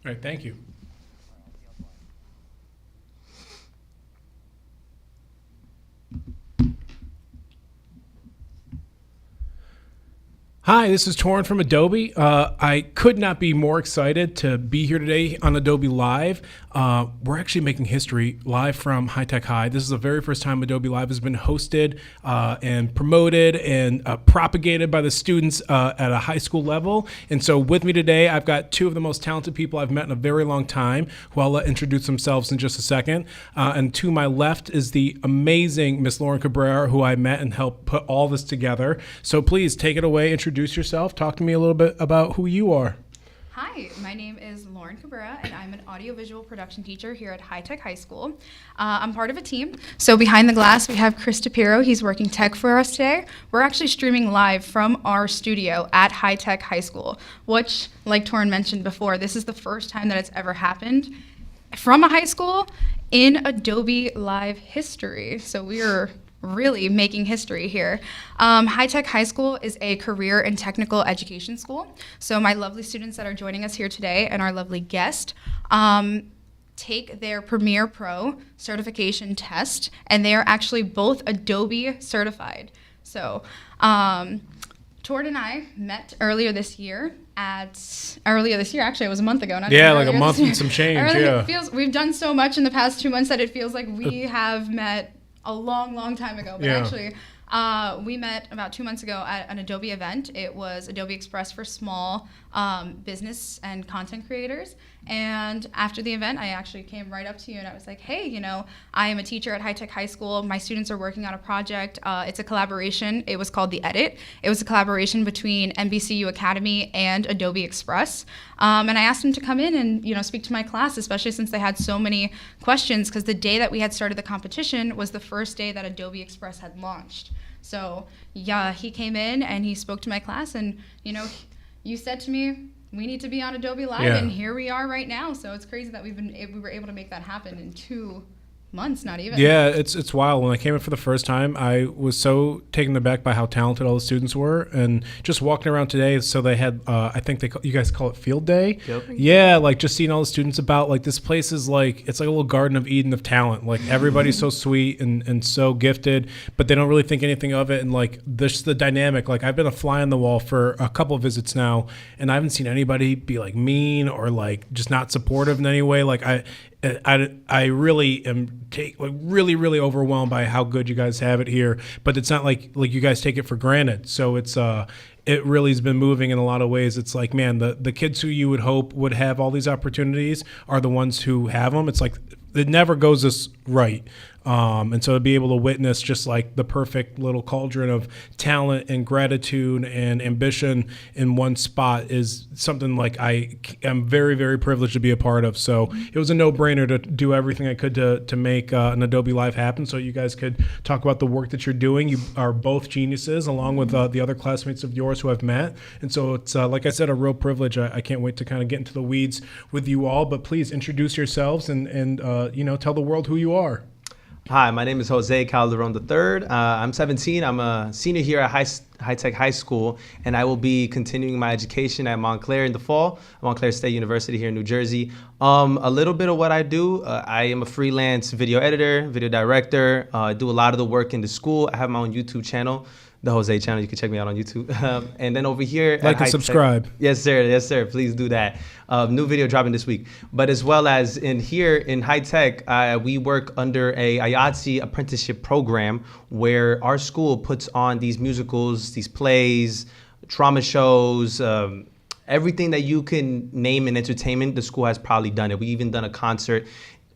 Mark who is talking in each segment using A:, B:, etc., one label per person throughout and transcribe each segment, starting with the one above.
A: All right, thank you. Hi, this is Torrin from Adobe. I could not be more excited to be here today on Adobe Live. We're actually making history live from High Tech High. This is the very first time Adobe Live has been hosted and promoted and propagated by the students at a high school level. And so with me today, I've got two of the most talented people I've met in a very long time, who I'll let introduce themselves in just a second. And to my left is the amazing Miss Lauren Cabrera, who I met and helped put all this together. So please take it away, introduce yourself. Talk to me a little bit about who you are.
B: Hi, my name is Lauren Cabrera, and I'm an audiovisual production teacher here at High Tech High School. I'm part of a team. So behind the glass, we have Chris DePiro. He's working tech for us today. We're actually streaming live from our studio at High Tech High School, which, like Torrin mentioned before, this is the first time that it's ever happened from a high school in Adobe Live history. So we are really making history here. High Tech High School is a career and technical education school. So my lovely students that are joining us here today and our lovely guest take their Premiere Pro certification test, and they are actually both Adobe certified. So Tord and I met earlier this year, actually it was a month ago. Not
A: Yeah,
B: even
A: like a month and some change, yeah.
B: We've done so much in the past 2 months that it feels like we have met a long, long time ago. But actually, we met about 2 months ago at an Adobe event. It was Adobe Express for small business and content creators. And after the event, I actually came right up to you and I was like, hey, I am a teacher at High Tech High School. My students are working on a project. It's a collaboration. It was called The Edit. It was a collaboration between NBCU Academy and Adobe Express. And I asked them to come in and speak to my class, especially since they had so many questions, because the day that we had started the competition was the first day that Adobe Express had launched. So yeah, he came in and he spoke to my class, and you said to me, we need to be on Adobe Live, and here we are right now. So it's crazy that we were able to make that happen in 2 months, not even.
A: Yeah, it's wild. When I came in for the first time, I was so taken aback by how talented all the students were, and just walking around today. So they had, I think you guys call it field day.
C: Yep.
A: Yeah, like just seeing all the students about, like, this place is like, it's like a little Garden of Eden of talent. Like everybody's so sweet and so gifted, but they don't really think anything of it. And like this, the dynamic. Like I've been a fly on the wall for a couple of visits now, and I haven't seen anybody be like mean or like just not supportive in any way. Like I really am really overwhelmed by how good you guys have it here, but it's not like you guys take it for granted. So it really has been moving in a lot of ways. It's like, man, the kids who you would hope would have all these opportunities are the ones who have them. It's like it never goes this right. And so to be able to witness just like the perfect little cauldron of talent and gratitude and ambition in one spot is something like I am very, very privileged to be a part of. So it was a no-brainer to do everything I could to make an Adobe Live happen, so you guys could talk about the work that you're doing. You are both geniuses, along with the other classmates of yours who I've met. And so it's, like I said, a real privilege. I can't wait to kind of get into the weeds with you all, but please introduce yourselves and tell the world who you are.
C: Hi, my name is Jose Calderon III. I'm 17. I'm a senior here at High Tech High School, and I will be continuing my education at Montclair in the fall, Montclair State University here in New Jersey. A little bit of what I do, I am a freelance video editor, video director. I do a lot of the work in the school. I have my own YouTube channel, the Jose channel. You can check me out on YouTube. And then over here,
A: like and subscribe.
C: Yes, sir. Please do that. New video dropping this week. But as well as here in High Tech, we work under a IATSE apprenticeship program where our school puts on these musicals, these plays, trauma shows, everything that you can name in entertainment. The school has probably done it. We even done a concert.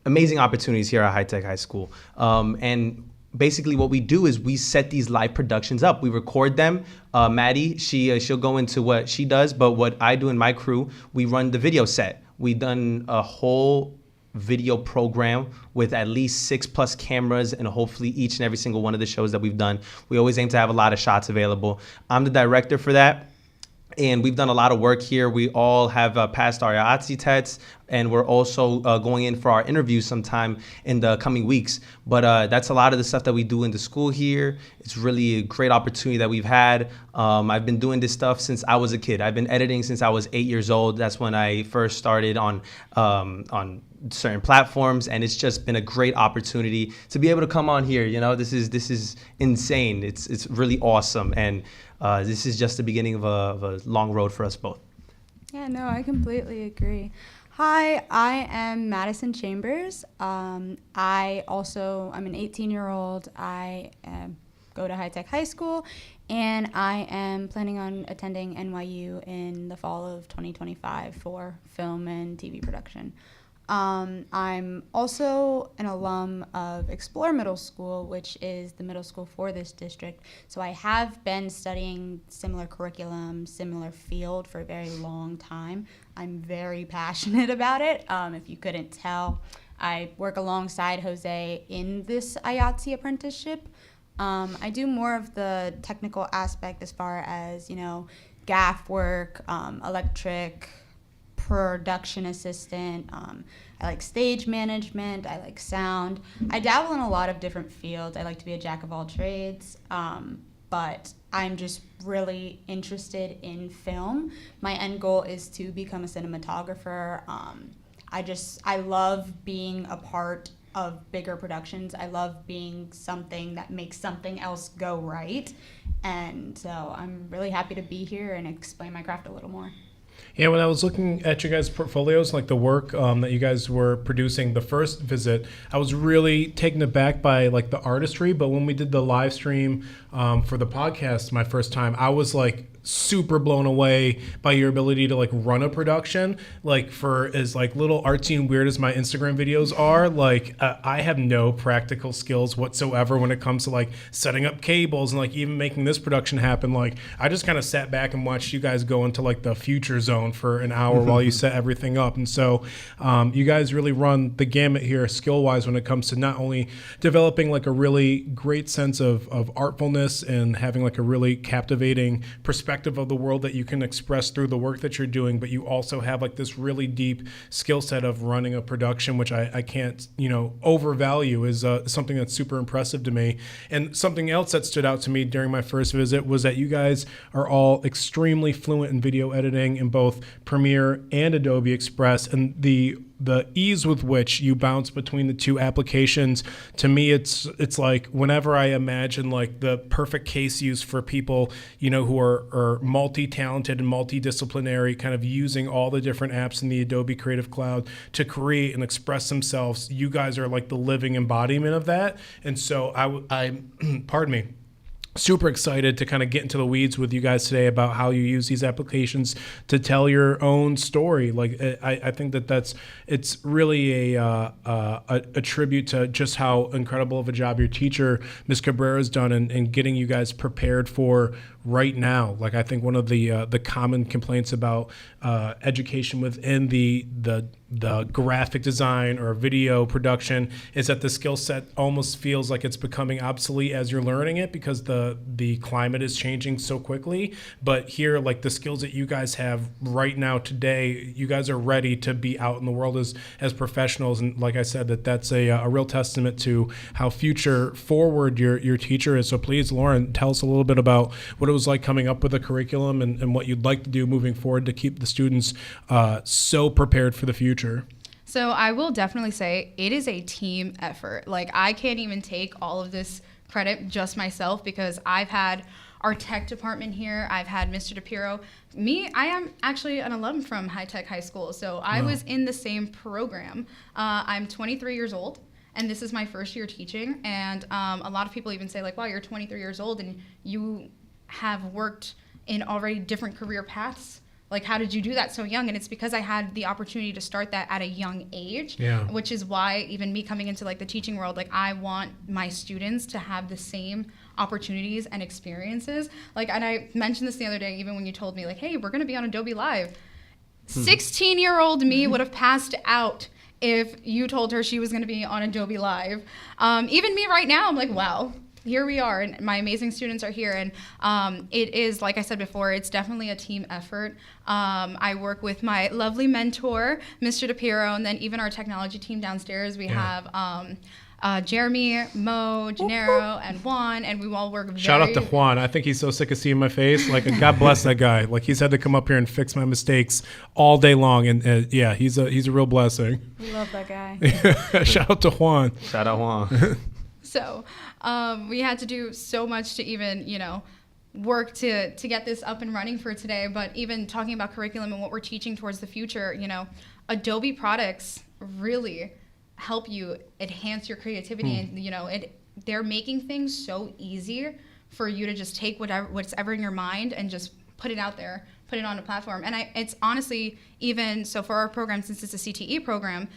C: Amazing opportunities here at High Tech High School. And basically what we do is we set these live productions up. We record them. Maddie, she'll go into what she does, but what I do in my crew, we run the video set. We've done a whole video program with at least 6+ cameras, and hopefully each and every single one of the shows that we've done. We always aim to have a lot of shots available. I'm the director for that. And we've done a lot of work here. We all have passed our IATSE tests. and we're also going in for our interviews sometime in the coming weeks. But that's a lot of the stuff that we do in the school here. It's really a great opportunity that we've had. I've been doing this stuff since I was a kid. I've been editing since I was 8 years old. That's when I first started on certain platforms, and it's just been a great opportunity to be able to come on here. You know, this is insane. It's really awesome, and this is just the beginning of a long road for us both.
D: Yeah, no, I completely agree. Hi, I am Madison Chambers. I'm an 18-year-old. I go to high-tech high school, and I am planning on attending NYU in the fall of 2025 for film and TV production. I'm also an alum of Explore Middle School, which is the middle school for this district. So I have been studying similar curriculum, similar field for a very long time. I'm very passionate about it. If you couldn't tell, I work alongside Jose in this IATSE apprenticeship. I do more of the technical aspect as far as, gaff work, electric, production assistant. I like stage management. I like sound. I dabble in a lot of different fields. I like to be a jack of all trades, but I'm just really interested in film. My end goal is to become a cinematographer. I love being a part of bigger productions. I love being something that makes something else go right. And so I'm really happy to be here and explain my craft a little more.
A: Yeah, when I was looking at your guys' portfolios, like the work that you guys were producing the first visit, I was really taken aback by like the artistry. But when we did the live stream for the podcast my first time, I was like super blown away by your ability to like run a production. Like for as like little artsy and weird as my Instagram videos are, like I have no practical skills whatsoever when it comes to like setting up cables and like even making this production happen. Like I just kind of sat back and watched you guys go into like the future zone for an hour while you set everything up. And so you guys really run the gamut here skill wise when it comes to not only developing like a really great sense of artfulness and having like a really captivating perspective of the world that you can express through the work that you're doing, but you also have like this really deep skill set of running a production, which I can't, overvalue, is something that's super impressive to me. And something else that stood out to me during my first visit was that you guys are all extremely fluent in video editing in both Premiere and Adobe Express, and the ease with which you bounce between the two applications, to me, it's like whenever I imagine like the perfect case use for people, who are multi-talented and multidisciplinary, kind of using all the different apps in the Adobe Creative Cloud to create and express themselves. You guys are like the living embodiment of that. And so I pardon me, super excited to kind of get into the weeds with you guys today about how you use these applications to tell your own story. Like I think it's really a tribute to just how incredible of a job your teacher, Ms. Cabrera, has done in getting you guys prepared for right now. Like I think one of the common complaints about education within the graphic design or video production is that the skill set almost feels like it's becoming obsolete as you're learning it because the climate is changing so quickly. But here, like the skills that you guys have right now today, you guys are ready to be out in the world as professionals. And like I said, that's a real testament to how future forward your teacher is. So please, Lauren, tell us a little bit about what it was like coming up with a curriculum and what you'd like to do moving forward to keep the students so prepared for the future.
B: So I will definitely say it is a team effort. Like I can't even take all of this credit just myself because I've had our tech department here. I've had Mr. DePiro. I am actually an alum from High Tech High School. So I was in the same program. I'm 23 years old. And this is my first year teaching. And a lot of people even say like, wow, you're 23 years old and you have worked in already different career paths. Like, how did you do that so young? And it's because I had the opportunity to start that at a young age, which is why even me coming into like the teaching world, like I want my students to have the same opportunities and experiences. Like, and I mentioned this the other day, even when you told me like, hey, we're going to be on Adobe Live. 16-year-old me would have passed out if you told her she was going to be on Adobe Live. Even me right now, I'm like, wow, here we are, and my amazing students are here. And it is, like I said before, it's definitely a team effort. I work with my lovely mentor, Mr. DePiero, and then even our technology team downstairs. We have Jeremy, Mo, Gennaro, and Juan, and we all work very...
A: Shout out to Juan. I think he's so sick of seeing my face. Like, God bless that guy. Like, he's had to come up here and fix my mistakes all day long. And yeah, he's a real blessing.
D: We love that guy.
A: Shout out to Juan.
C: Shout out Juan.
B: So we had to do so much to even, work to get this up and running for today. But even talking about curriculum and what we're teaching towards the future, Adobe products really help you enhance your creativity. And they're making things so easy for you to just take what's ever in your mind and just put it out there, put it on a platform. And it's honestly, even so for our program, since it's a CTE program,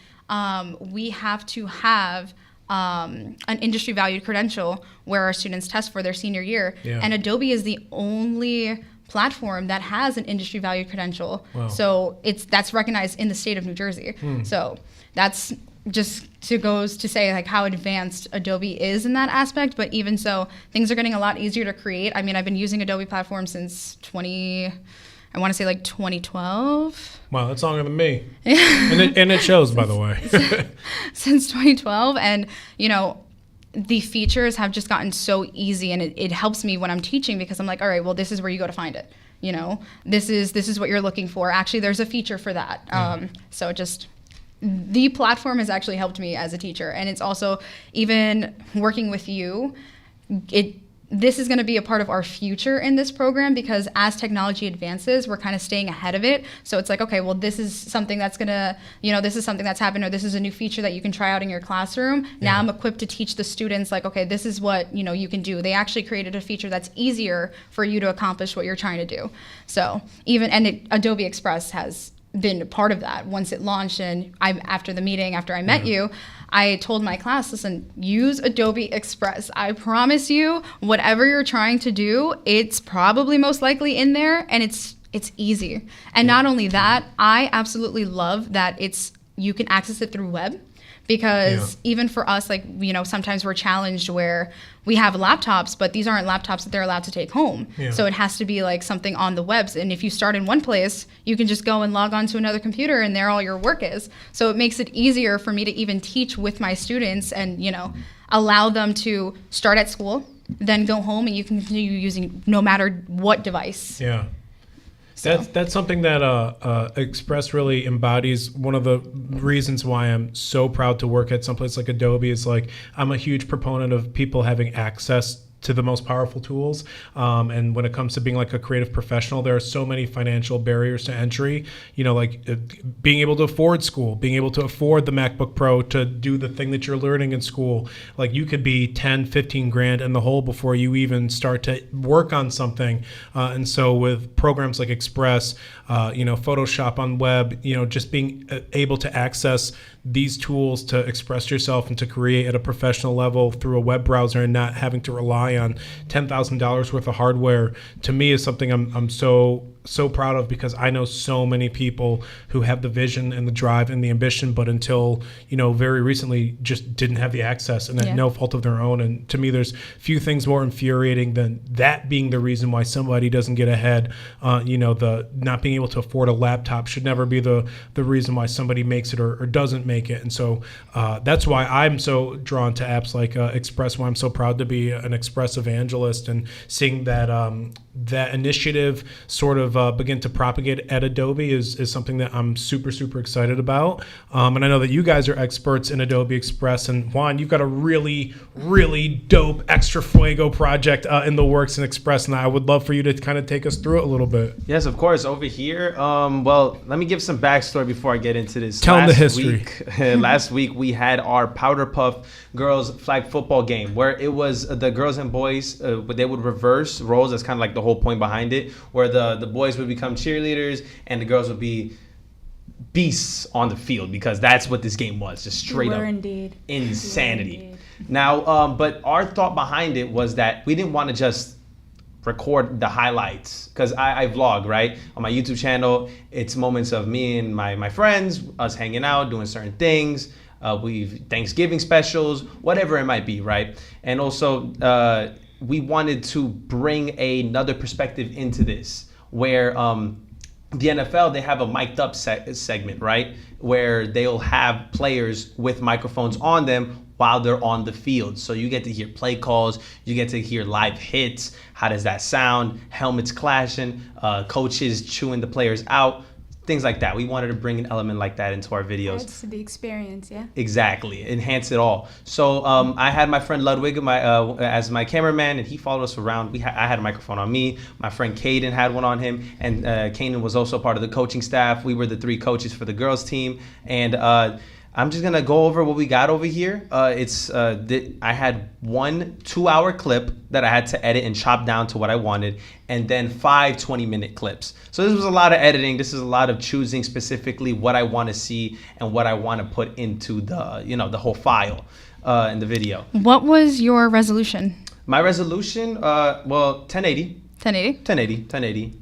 B: we have to have an industry valued credential where our students test for their senior year.
A: Yeah.
B: And Adobe is the only platform that has an industry valued credential.
A: Wow.
B: So that's recognized in the state of New Jersey. So that's just goes to say like how advanced Adobe is in that aspect. But even so, things are getting a lot easier to create. I mean, I've been using Adobe platform since 2012.
A: Wow, that's longer than me. and it shows, by the way.
B: Since 2012. And, the features have just gotten so easy, and it helps me when I'm teaching, because I'm like, all right, well, this is where you go to find it. This is what you're looking for. Actually, there's a feature for that. So just... the platform has actually helped me as a teacher, and it's also, even working with you, this is going to be a part of our future in this program, because as technology advances, we're kind of staying ahead of it. So it's like, okay, well, this is something that's going to, this is something that's happened, or this is a new feature that you can try out in your classroom. Now I'm equipped to teach the students, like, okay, this is what, you can do. They actually created a feature that's easier for you to accomplish what you're trying to do. So Adobe Express has been a part of that. Once it launched, and after I met you, I told my class, listen, use Adobe Express. I promise you, whatever you're trying to do, it's probably most likely in there, and it's easy. And not only that, I absolutely love that you can access it through web. Because even for us, like, sometimes we're challenged where we have laptops, but these aren't laptops that they're allowed to take home. Yeah. So it has to be like something on the webs. And if you start in one place, you can just go and log on to another computer, and there all your work is. So it makes it easier for me to even teach with my students and, allow them to start at school, then go home, and you can continue using no matter what device.
A: Yeah. That's something that Express really embodies. One of the reasons why I'm so proud to work at someplace like Adobe is, like, I'm a huge proponent of people having access to the most powerful tools. And when it comes to being like a creative professional, there are so many financial barriers to entry, being able to afford school, being able to afford the MacBook Pro to do the thing that you're learning in school. Like, you could be 10, 15 grand in the hole before you even start to work on something. And so with programs like Express, Photoshop on web, just being able to access these tools to express yourself and to create at a professional level through a web browser, and not having to rely on $10,000 worth of hardware, to me is something I'm so proud of, because I know so many people who have the vision and the drive and the ambition, but until very recently just didn't have the access, and at no fault of their own. And to me, there's few things more infuriating than that being the reason why somebody doesn't get ahead. The not being able to afford a laptop should never be the reason why somebody makes it or doesn't make it. And so that's why I'm so drawn to apps like Express, why I'm so proud to be an Express evangelist, and seeing that that initiative sort of begin to propagate at Adobe is something that I'm super, super excited about. And I know that you guys are experts in Adobe Express. And Juan, you've got a really, really dope extra fuego project in the works in Express. And I would love for you to kind of take us through it a little bit.
C: Yes, of course. Over here, well, let me give some backstory before I get into this.
A: Tell them the history.
C: Last week, we had our Powder Puff girls flag football game, where it was the girls and boys, they would reverse roles. That's kind of like the whole point behind it, where the boys would become cheerleaders and the girls would be beasts on the field, because that's what this game was, just straight up insanity. Now, but our thought behind it was that we didn't want to just record the highlights, because I vlog, right? On my YouTube channel, it's moments of me and my friends, us hanging out, doing certain things. we've Thanksgiving specials, whatever it might be, right? And also we wanted to bring another perspective into this, where the NFL, they have a mic'd up segment, right? Where they'll have players with microphones on them while they're on the field. So you get to hear play calls, you get to hear live hits. How does that sound? Helmets clashing, coaches chewing the players out, things like that. We wanted to bring an element like that into our videos.
D: Adds to the experience, yeah.
C: Exactly, enhance it all. So I had my friend Ludwig as my cameraman, and he followed us around. I had a microphone on me. My friend Caden had one on him, and Kanan was also part of the coaching staff. We were the 3 coaches for the girls team, and I'm just gonna go over what we got over here. I had 1 2-hour clip that I had to edit and chop down to what I wanted, and then 5 20-minute clips. So this was a lot of editing. This is a lot of choosing specifically what I want to see and what I want to put into the whole file in the video.
B: What was your resolution?
C: My resolution, 1080. 1080.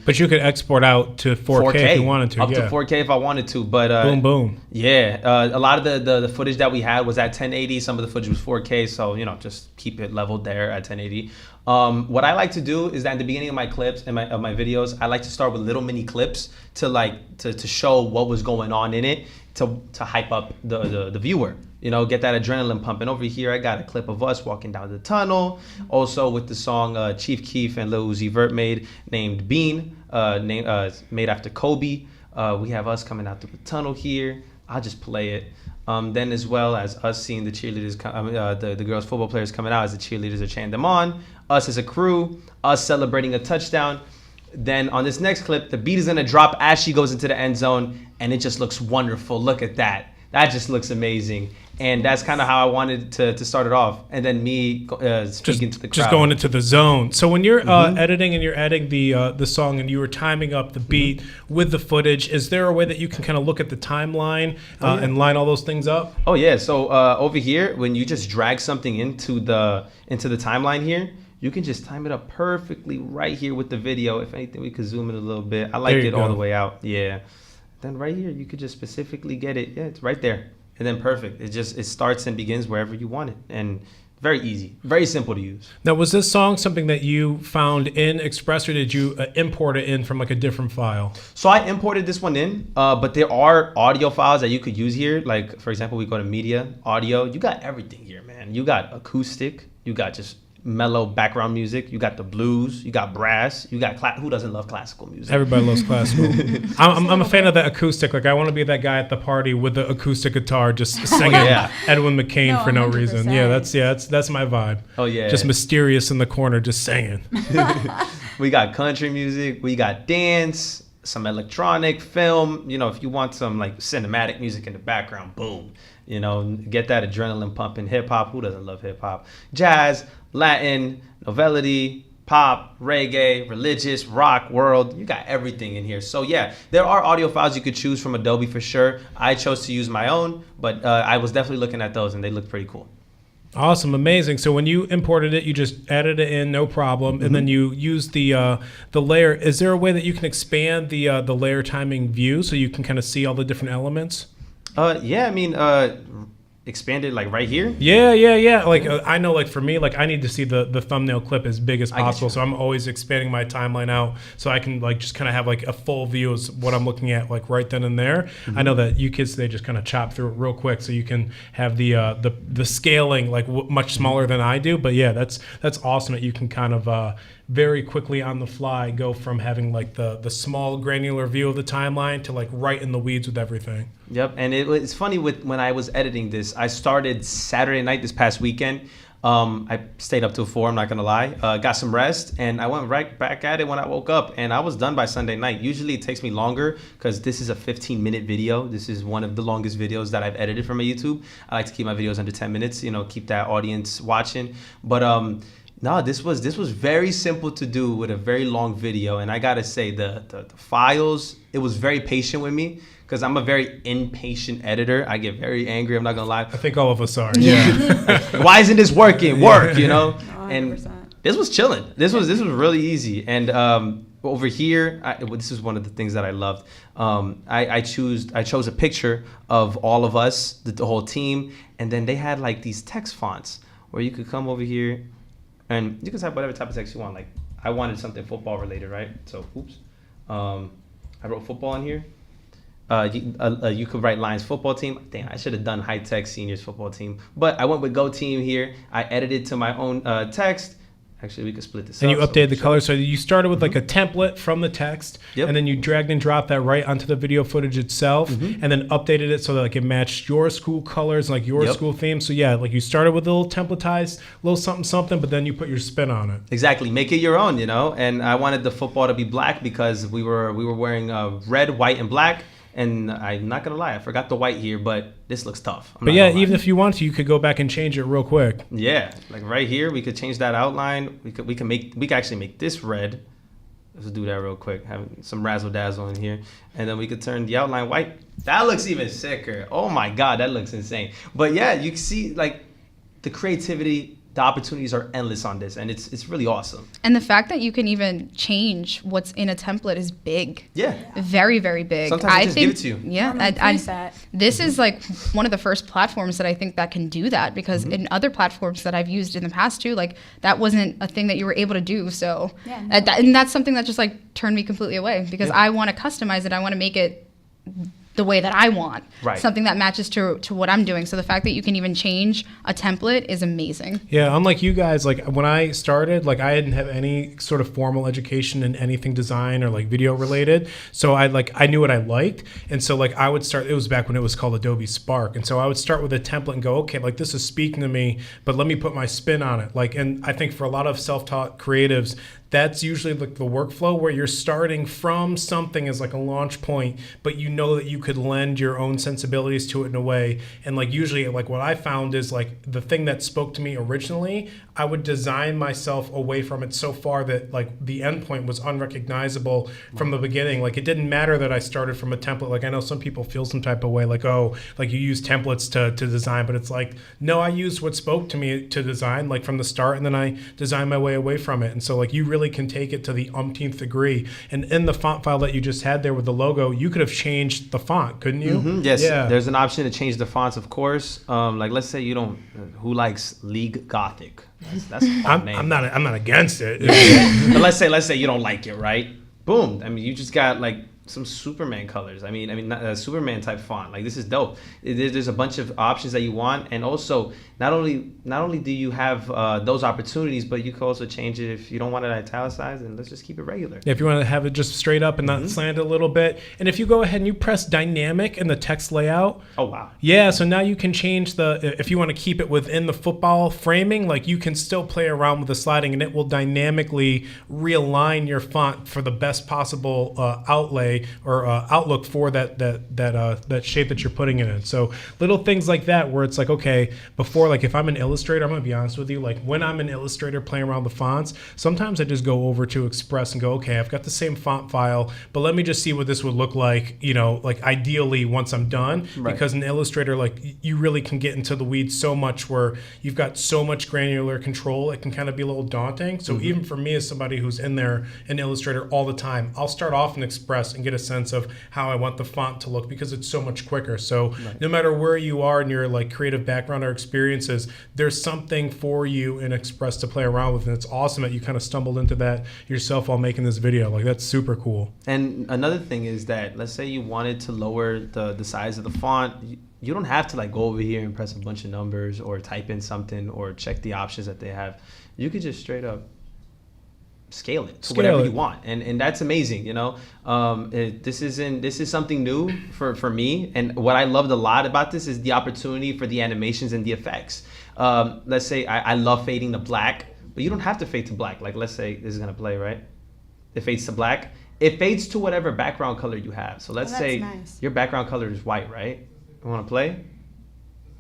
A: But you could export out to 4K if you wanted to.
C: Up to 4K if I wanted to. But
A: boom.
C: Yeah, a lot of the footage that we had was at 1080. Some of the footage was 4K. So just keep it leveled there at 1080. What I like to do is that at the beginning of my clips and of my videos, I like to start with little mini clips to show what was going on in it, to hype up the viewer. Get that adrenaline pumping. Over here, I got a clip of us walking down the tunnel. Also with the song Chief Keef and Lil Uzi Vert made, named Bean, made after Kobe. We have us coming out through the tunnel here. I'll just play it. Then as well as us seeing the cheerleaders, the girls football players coming out as the cheerleaders are chanting them on. Us as a crew, us celebrating a touchdown. Then on this next clip, the beat is gonna drop as she goes into the end zone, and it just looks wonderful. Look at that. That just looks amazing. And that's kind of how I wanted to start it off. And then me speaking to the crowd.
A: Just going into the zone. So when you're editing and you're adding the song and you were timing up the beat with the footage, is there a way that you can kind of look at the timeline and line all those things up?
C: Oh, yeah. So over here, when you just drag something into the timeline here, you can just time it up perfectly right here with the video. If anything, we could zoom in a little bit. I like it all the way out. Yeah. Then right here, you could just specifically get it. Yeah, it's right there. And then perfect. It starts and begins wherever you want it. And very easy, very simple to use.
A: Now, was this song something that you found in Express, or did you import it in from like a different file?
C: So I imported this one in, but there are audio files that you could use here. Like, for example, we go to media, audio. You got everything here, man. You got acoustic. You got just mellow background music. You got the blues. You got brass. You got who doesn't love classical music?
A: Everybody loves classical. I'm a fan of the acoustic. Like, I want to be that guy at the party with the acoustic guitar just singing Edwin McCain for no 100%. Reason. Yeah, that's my vibe.
C: Oh yeah,
A: just mysterious in the corner, just singing.
C: We got country music. We got dance. Some electronic film. If you want some like cinematic music in the background, boom. Get that adrenaline pumping. Hip hop. Who doesn't love hip hop? Jazz, Latin, novelty, pop, reggae, religious, rock, world. You got everything in here. So yeah, there are audio files you could choose from Adobe for sure. I chose to use my own, but I was definitely looking at those and they look pretty cool.
A: Awesome, amazing. So when you imported it, you just added it in, no problem, and then you used the layer. Is there a way that you can expand the layer timing view so you can kind of see all the different elements?
C: Yeah, I mean, expanded like right here.
A: Yeah. Like I know, like for me, like I need to see the thumbnail clip as big as possible. So I'm always expanding my timeline out so I can like just kind of have like a full view of what I'm looking at like right then and there. I know that you kids, they just kind of chop through it real quick so you can have the scaling like much smaller than I do. But yeah, that's awesome that you can kind of very quickly on the fly go from having like the small granular view of the timeline to like right in the weeds with everything.
C: Yep, and it's funny when I was editing this, I started Saturday night this past weekend. I stayed up till 4, I'm not gonna lie. Got some rest, and I went right back at it when I woke up, and I was done by Sunday night. Usually it takes me longer because this is a 15-minute video. This is one of the longest videos that I've edited from my YouTube. I like to keep my videos under 10 minutes, keep that audience watching. But no, this was very simple to do with a very long video, and I gotta say the files, it was very patient with me because I'm a very impatient editor. I get very angry. I'm not gonna lie.
A: I think all of us are. Yeah.
C: Why isn't this working? Work,
D: 100%.
C: And this was chilling. This was really easy, and over here, this is one of the things that I loved. I chose a picture of all of us, the whole team, and then they had like these text fonts where you could come over here and you can type whatever type of text you want. Like I wanted something football related, right? So oops, I wrote football in here. You could write lines football team. Damn, I should have done high tech seniors football team, but I went with go team here. I edited to my own text. Actually, we could split this
A: and
C: up.
A: you updated the color. So you started with like a template from the text, and then you dragged and dropped that right onto the video footage itself, and then updated it so that like it matched your school colors, like your school theme. So yeah, like you started with a little templatized, little something, but then you put your spin on it.
C: Exactly, make it your own, you know. And I wanted the football to be black because we were wearing red, white, and black. And I'm not gonna lie, I forgot the white here, but this looks tough.
A: But yeah, even if you want to, you could go back and change it real quick.
C: Yeah, like right here, we could change that outline. We could actually make this red. Let's do that real quick. Have some razzle dazzle in here, and then we could turn the outline white. That looks even sicker. Oh my God, that looks insane. But yeah, you can see like the creativity. The opportunities are endless on this, and it's really awesome.
B: And the fact that you can even change what's in a template is big.
C: Yeah.
B: Very, very big.
C: Sometimes I just give it to you.
B: Yeah. This is like one of the first platforms that I think that can do that, because in other platforms that I've used in the past too, like that wasn't a thing that you were able to do. So, and that's something that just like turned me completely away, because I want to customize it. I want to make it the way that I want, something that matches to what I'm doing. So the fact that you can even change a template is amazing.
A: Yeah, unlike you guys, like when I started, like I didn't have any sort of formal education in anything design or like video related. So I knew what I liked, and so like I would start. It was back when it was called Adobe Spark, and so I would start with a template and go, okay, like this is speaking to me, but let me put my spin on it. Like, and I think for a lot of self-taught creatives, that's usually like the workflow where you're starting from something as like a launch point, but you know that you could lend your own sensibilities to it in a way. And like usually like what I found is like the thing that spoke to me originally, I would design myself away from it so far that like the end point was unrecognizable from the beginning. Like it didn't matter that I started from a template. Like I know some people feel some type of way like, oh, like you use templates to design, but it's like, no, I used what spoke to me to design like from the start, and then I designed my way away from it. And so like you really can take it to the umpteenth degree. And in the font file that you just had there with the logo, you could have changed the font, couldn't you?
C: Yes, there's an option to change the fonts, of course. Like let's say you don't, who likes League Gothic? That's a fun name.
A: I'm not against it.
C: But let's say you don't like it, right? Boom. I mean, you just got like some Superman colors. I mean, Superman type font. Like this is dope. There's a bunch of options that you want, and also not only do you have those opportunities, but you can also change it if you don't want it italicized, and let's just keep it regular.
A: Yeah, if you want to have it just straight up and not slant a little bit, and if you go ahead and you press dynamic in the text layout.
C: Oh wow.
A: Yeah, so now you can change if you want to keep it within the football framing, like you can still play around with the sliding, and it will dynamically realign your font for the best possible outlay or outlook for that shape that you're putting it in. So little things like that where it's like, okay, before, like if I'm an illustrator, I'm gonna be honest with you, like when I'm an illustrator playing around with the fonts, sometimes I just go over to Express and go, okay, I've got the same font file, but let me just see what this would look like, you know, like ideally once I'm done. Because an illustrator, like you really can get into the weeds so much where you've got so much granular control, it can kind of be a little daunting. So even for me as somebody who's in there, an illustrator all the time, I'll start off in Express and get a sense of how I want the font to look because it's so much quicker. So no matter where you are in your like creative background or experiences, there's something for you in Express to play around with, and it's awesome that you kind of stumbled into that yourself while making this video. Like that's super cool.
C: And another thing is that let's say you wanted to lower the size of the font, you don't have to like go over here and press a bunch of numbers or type in something or check the options that they have. You could just straight up scale it to whatever you want, and that's amazing. You know, this is something new for me, and what I loved a lot about this is the opportunity for the animations and the effects. Let's say I love fading to black, but you don't have to fade to black. Like let's say this is gonna play, right? It fades to black. It fades to whatever background color you have. So let's say your background color is white, right? You want to play?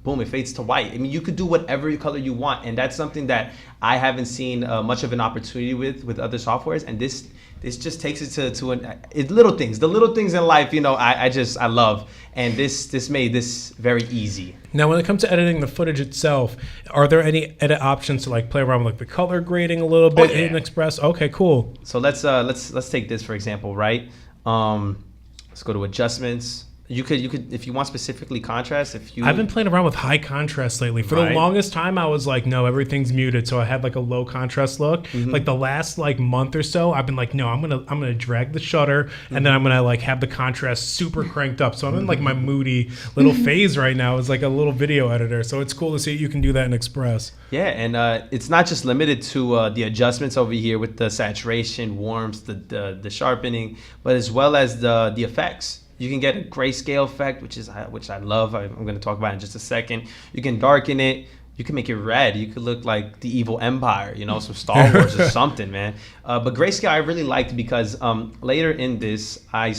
C: boom, it fades to white. I mean, you could do whatever color you want, and that's something that I haven't seen much of an opportunity with other softwares. And this just takes it to it's little things. The little things in life, you know, I love, and this made this very easy.
A: Now, when it comes to editing the footage itself, are there any edit options to like play around with like the color grading a little bit in Express? Okay, cool.
C: So let's take this for example, right? Let's go to adjustments. You could if you want specifically contrast.
A: I've been playing around with high contrast lately. For the longest time, I was like, no, everything's muted, so I had like a low contrast look. Like the last like month or so, I've been like, no, I'm gonna drag the shutter, and then I'm gonna like have the contrast super cranked up. So I'm in like my moody little phase right now. It's like a little video editor, so it's cool to see you can do that in Express.
C: Yeah, and it's not just limited to the adjustments over here with the saturation, warmth, the sharpening, but as well as the effects. You can get a grayscale effect, which I love. I'm going to talk about in just a second. You can darken it. You can make it red. You could look like the evil empire, you know, some Star Wars or something, man. But grayscale I really liked because later in this, I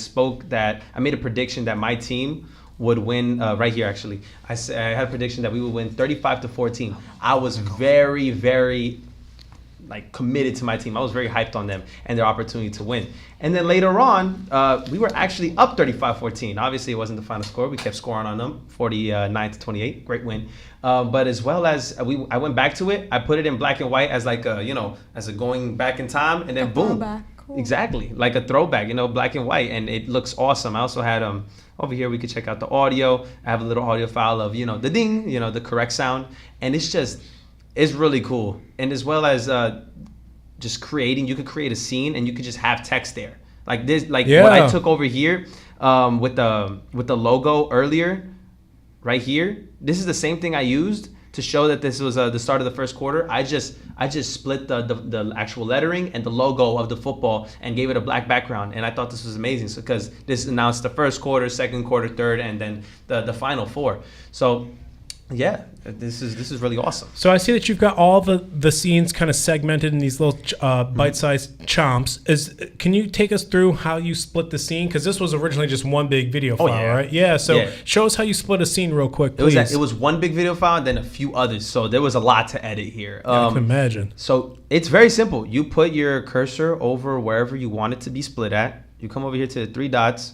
C: made a prediction that my team would win right here, actually. I had a prediction that we would win 35-14. I was very, very like committed to my team. I was very hyped on them and their opportunity to win. And then later on, we were actually up 35-14. Obviously, it wasn't the final score. We kept scoring on them, 49-28. Great win. But as well as I went back to it. I put it in black and white as like a, you know, as a going back in time, and then boom,
D: cool.
C: Exactly, like a throwback, you know, black and white, and it looks awesome. I also had over here we could check out the audio. I have a little audio file of, you know, the ding, you know, the correct sound, and it's really cool. And as well as just creating, you could create a scene and you could just have text there. Like this, like what I took over here with the logo earlier, right here. This is the same thing I used to show that this was the start of the first quarter. I just split the actual lettering and the logo of the football and gave it a black background. And I thought this was amazing, so because this announced the first quarter, second quarter, third, and then the final four. So yeah, this is really awesome.
A: So I see that you've got all the scenes kind of segmented in these little bite-sized chomps. Can you take us through how you split the scene? Because this was originally just one big video file, right? Yeah. So show us how you split a scene real quick, please.
C: It was one big video file and then a few others. So there was a lot to edit here.
A: I can imagine.
C: So it's very simple. You put your cursor over wherever you want it to be split at. You come over here to the three dots,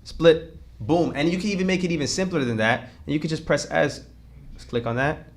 C: split, boom. And you can even make it even simpler than that. And you can just press S. Just click on that.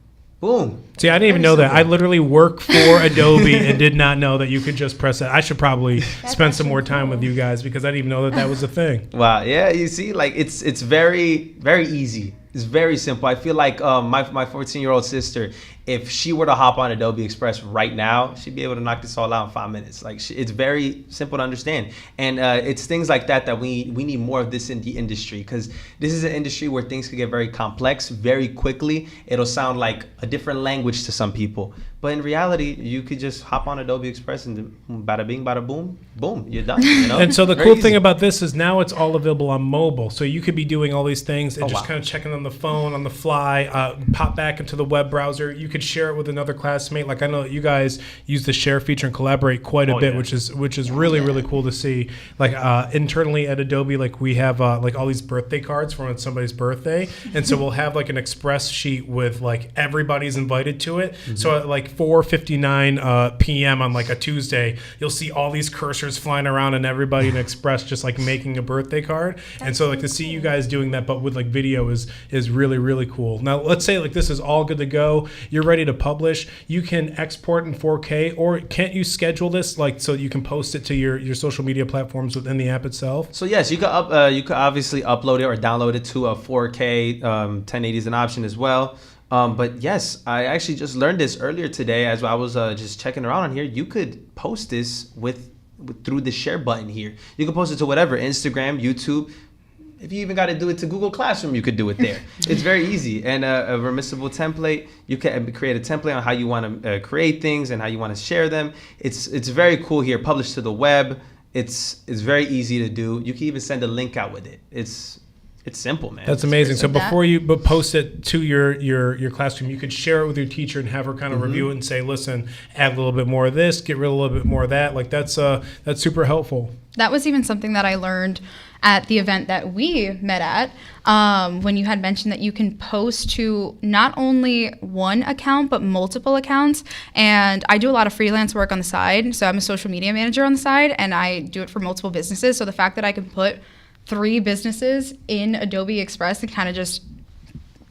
C: Boom.
A: See, I didn't even know that. I literally work for Adobe and did not know that you could just press that. I should probably spend some more time with you guys because I didn't even know that was a thing.
C: Wow. Yeah, you see, like it's very, very easy. It's very simple. I feel like my 14-year-old sister, if she were to hop on Adobe Express right now, she'd be able to knock this all out in 5 minutes. Like it's very simple to understand. And it's things like that we need more of this in the industry, because this is an industry where things can get very complex very quickly. It'll sound like a different language to some people. But in reality, you could just hop on Adobe Express and bada bing, bada boom, boom, you're done. You know?
A: And so the cool thing about this is now it's all available on mobile. So you could be doing all these things and just kind of checking on the phone, on the fly, pop back into the web browser. You could share it with another classmate. Like I know that you guys use the share feature and collaborate quite a bit, which is really, really cool to see. Like internally at Adobe, like we have like all these birthday cards for when it's somebody's birthday. And so we'll have like an Express sheet with like everybody's invited to it. Mm-hmm. So at like 4:59 p.m. on like a Tuesday, you'll see all these cursors flying around and everybody in Express just like making a birthday card. And so like to see you guys doing that but with like video is really, really cool. Now let's say like this is all good to go, you're ready to publish, you can export in 4K, or can't you schedule this like so you can post it to your social media platforms within the app itself?
C: So yes, you could obviously upload it or download it to a 4K. 1080 is an option as well. But yes, I actually just learned this earlier today as I was just checking around on here. You could post this through the share button here. You can post it to whatever, Instagram, YouTube. If you even got to do it to Google Classroom, you could do it there. It's very easy. And a remissible template, you can create a template on how you want to create things and how you want to share them. It's very cool here. Publish to the web. It's very easy to do. You can even send a link out with it. It's It's simple, man.
A: That's amazing. So
B: With
A: before you post it to your classroom, you could share it with your teacher and have her kind of review it and say, listen, add a little bit more of this, get rid of a little bit more of that. Like that's super helpful.
B: That was even something that I learned at the event that we met at, when you had mentioned that you can post to not only one account, but multiple accounts. And I do a lot of freelance work on the side. So I'm a social media manager on the side, and I do it for multiple businesses. So the fact that I can put 3 businesses in Adobe Express and kind of just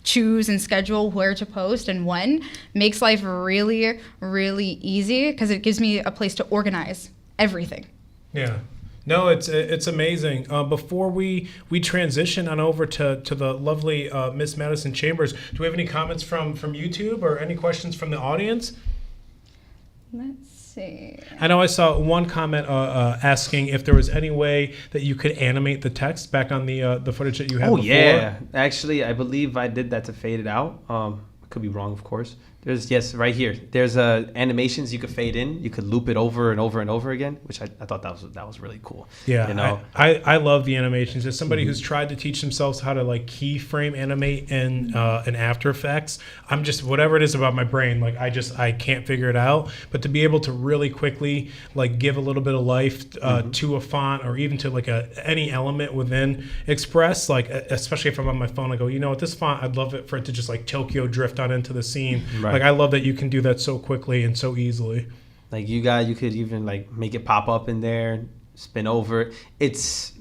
B: choose and schedule where to post and when makes life really, really easy, because it gives me a place to organize everything.
A: Yeah. No, it's amazing. Before we transition on over to the lovely Miss Madison Chambers, do we have any comments from YouTube or any questions from the audience?
B: Let's see.
A: I know I saw one comment asking if there was any way that you could animate the text back on the footage that you had before.
C: Yeah. Actually, I believe I did that to fade it out. I could be wrong, of course. There's right here. There's animations you could fade in. You could loop it over and over and over again, which I thought that was really cool.
A: Yeah,
C: you know?
A: I love the animations. As somebody who's tried to teach themselves how to like keyframe animate in After Effects, I'm just, whatever it is about my brain, like I can't figure it out. But to be able to really quickly like give a little bit of life to a font or even to like any element within Express, like especially if I'm on my phone, I go, you know what, this font, I'd love it for it to just like Tokyo drift on into the scene.
C: Right.
A: Like I love that you can do that so quickly and so easily.
C: Like you could even like make it pop up in there, spin over. It's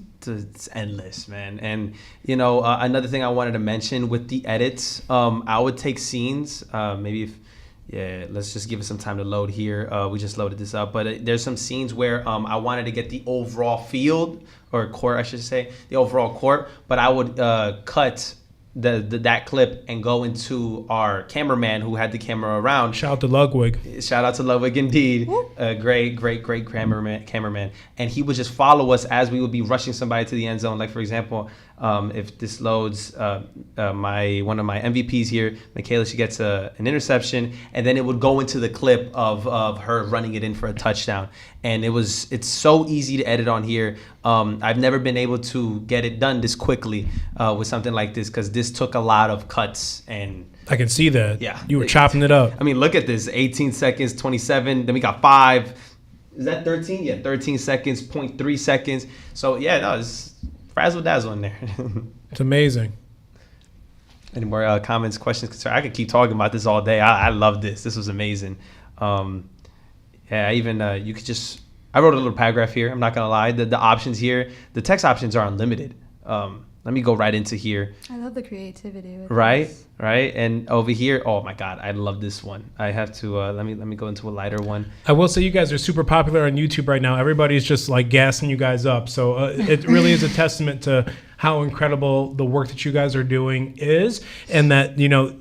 C: endless, man. And you know, another thing I wanted to mention with the edits, I would take scenes. Let's just give it some time to load here. We just loaded this up, but there's some scenes where I wanted to get the overall field or court, I should say, the overall court, but I would cut that clip and go into our cameraman who had the camera around.
A: Shout out to Ludwig.
C: Shout out to Ludwig, indeed. A great cameraman. And he would just follow us as we would be rushing somebody to the end zone. Like, for example, if this loads one of my MVPs here, Michaela, she gets an interception, and then it would go into the clip of her running it in for a touchdown. And it's so easy to edit on here. I've never been able to get it done this quickly with something like this, because this took a lot of cuts. And
A: I can see that.
C: Yeah.
A: You were chopping it up.
C: I mean, look at this, 18 seconds, 27, then we got 5. Is that 13? Yeah, 13 seconds, 0.3 seconds. So yeah, no, it's frazzle dazzle in there.
A: It's amazing.
C: Any more comments, questions, concerns? I could keep talking about this all day. I love this. This was amazing. Yeah, even you could just, I wrote a little paragraph here. I'm not going to lie. The options here, the text options are unlimited. Let me go right into here.
D: I love the creativity with
C: Right,
D: this.
C: right. And over here, oh my God, I love this one. I have to, let me go into a lighter one.
A: I will say you guys are super popular on YouTube right now. Everybody's just like gassing you guys up. So it really is a testament to how incredible the work that you guys are doing is, and that, you know,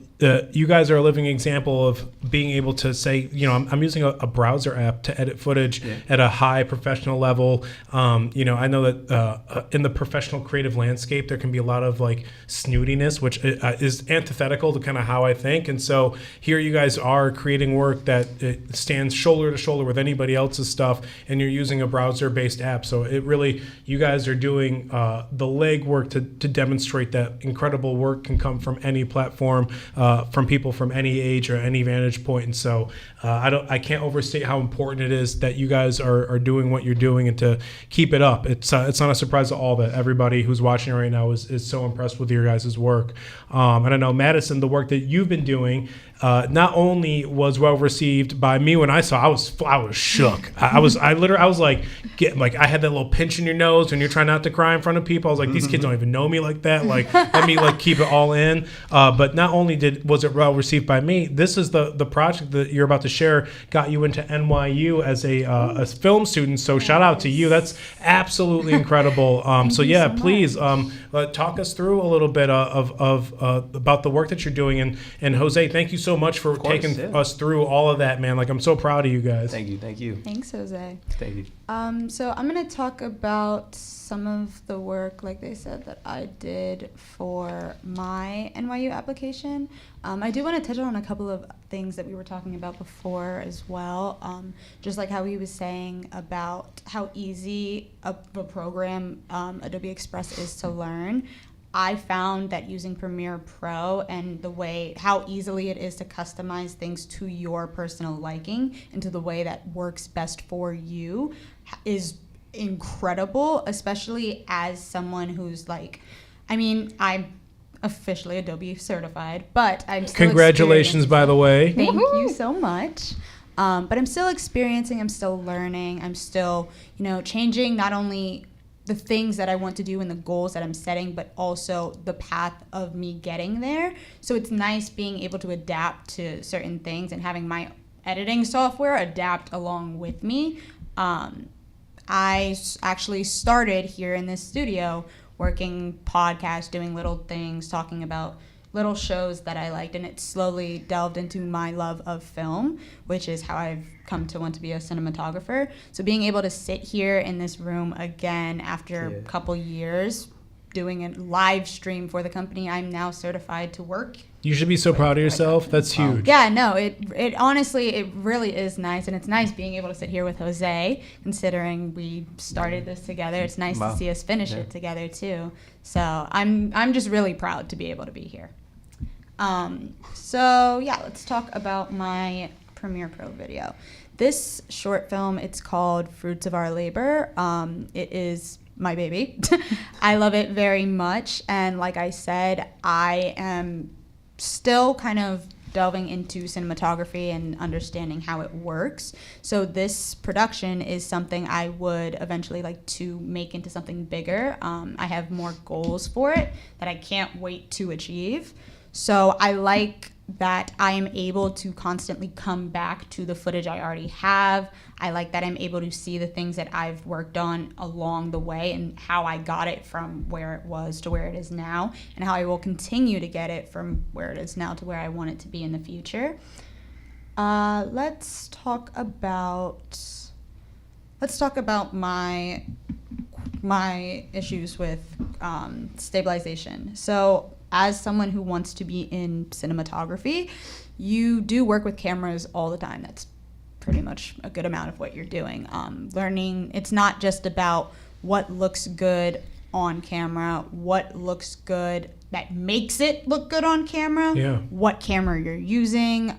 A: you guys are a living example of being able to say, you know, I'm using a browser app to edit footage at a high professional level. You know, I know that in the professional creative landscape, there can be a lot of like snootiness, which is antithetical to kind of how I think. And so here you guys are creating work that it stands shoulder to shoulder with anybody else's stuff, and you're using a browser-based app. So it really, you guys are doing the legwork to demonstrate that incredible work can come from any platform, from people from any age or any vantage point. And so I can't overstate how important it is that you guys are doing what you're doing and to keep it up. It's not a surprise at all that everybody who's watching right now is so impressed with your guys' work. And I know, Madison, the work that you've been doing not only was well received by me when I saw, I was shook. I was like, I had that little pinch in your nose when you're trying not to cry in front of people. I was like, these kids don't even know me like that. Like, let me like keep it all in. But not only was it well received by me, this is the project that you're about to share got you into NYU as a film student. So shout out to you. That's absolutely incredible. So yeah, please talk us through a little bit of about the work that you're doing. And Jose, thank you so much for taking us through all of that, man. Like, I'm so proud of you guys.
C: Thank you.
D: Thanks, Jose.
C: Thank you.
D: So I'm going to talk about some of the work, like they said, that I did for my NYU application. I do want to touch on a couple of things that we were talking about before as well, just like how he was saying about how easy a program Adobe Express is to learn. I found that using Premiere Pro and how easily it is to customize things to your personal liking and to the way that works best for you is incredible, especially as someone who's like, I'm officially Adobe certified, but I'm still
A: Congratulations, by the way.
D: Thank you so much. But I'm still experiencing, I'm still learning, I'm still, changing not only the things that I want to do and the goals that I'm setting, but also the path of me getting there. So it's nice being able to adapt to certain things and having my editing software adapt along with me. I actually started here in this studio working podcast, doing little things, talking about little shows that I liked, and it slowly delved into my love of film, which is how I've come to want to be a cinematographer. So being able to sit here in this room again after a couple years doing a live stream for the company I'm now certified to work.
A: You should be so proud of yourself. That's huge.
D: Yeah, no, it honestly, it really is nice, and it's nice being able to sit here with Jose, considering we started this together. It's nice to see us finish it together too. So I'm just really proud to be able to be here. So yeah, let's talk about my Premiere Pro video. This short film, it's called Fruits of Our Labor. It is my baby. I love it very much, and like I said, I am still kind of delving into cinematography and understanding how it works. So this production is something I would eventually like to make into something bigger. I have more goals for it that I can't wait to achieve. So I like that I am able to constantly come back to the footage I already have. I like that I'm able to see the things that I've worked on along the way and how I got it from where it was to where it is now, and how I will continue to get it from where it is now to where I want it to be in the future. Let's talk about my issues with stabilization. So as someone who wants to be in cinematography, you do work with cameras all the time. That's pretty much a good amount of what you're doing. Learning, it's not just about what looks good on camera, what looks good that makes it look good on camera, what camera you're using,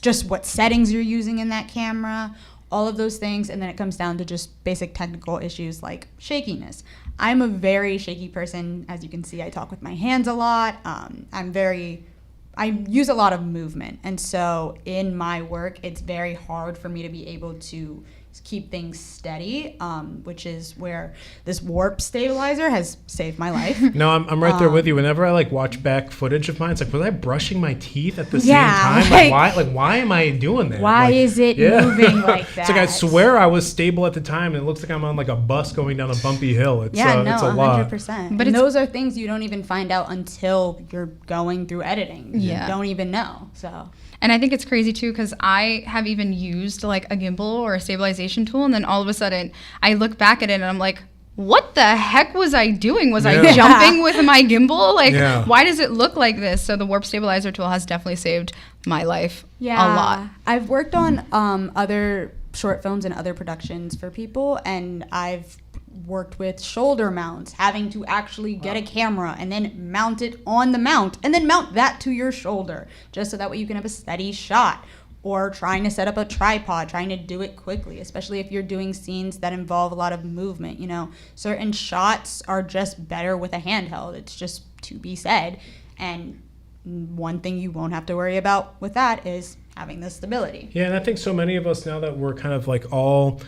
D: just what settings you're using in that camera, all of those things, and then it comes down to just basic technical issues like shakiness. I'm a very shaky person. As you can see, I talk with my hands a lot. I use a lot of movement, and so in my work, it's very hard for me to be able to keep things steady, which is where this warp stabilizer has saved my life.
A: No, I'm right there with you. Whenever I watch back footage of mine, it's like, was I brushing my teeth at the same time? Why am I doing that?
D: Why is it moving like that?
A: It's like I swear I was stable at the time, and it looks like I'm on a bus going down a bumpy hill. It's a lot.
D: 100%. But those are things you don't even find out until you're going through editing. You don't even know. So.
B: And I think it's crazy too, because I have even used a gimbal or a stabilization tool, and then all of a sudden I look back at it and I'm like, what the heck was I doing? Was I jumping with my gimbal? Why does it look like this? So the warp stabilizer tool has definitely saved my life a lot.
D: I've worked on other short films and other productions for people, and I've worked with shoulder mounts, having to actually get a camera and then mount it on the mount and then mount that to your shoulder just so that way you can have a steady shot, or trying to set up a tripod, trying to do it quickly, especially if you're doing scenes that involve a lot of movement. Certain shots are just better with a handheld. It's just to be said. And one thing you won't have to worry about with that is having the stability.
A: Yeah, and I think so many of us now that we're kind of all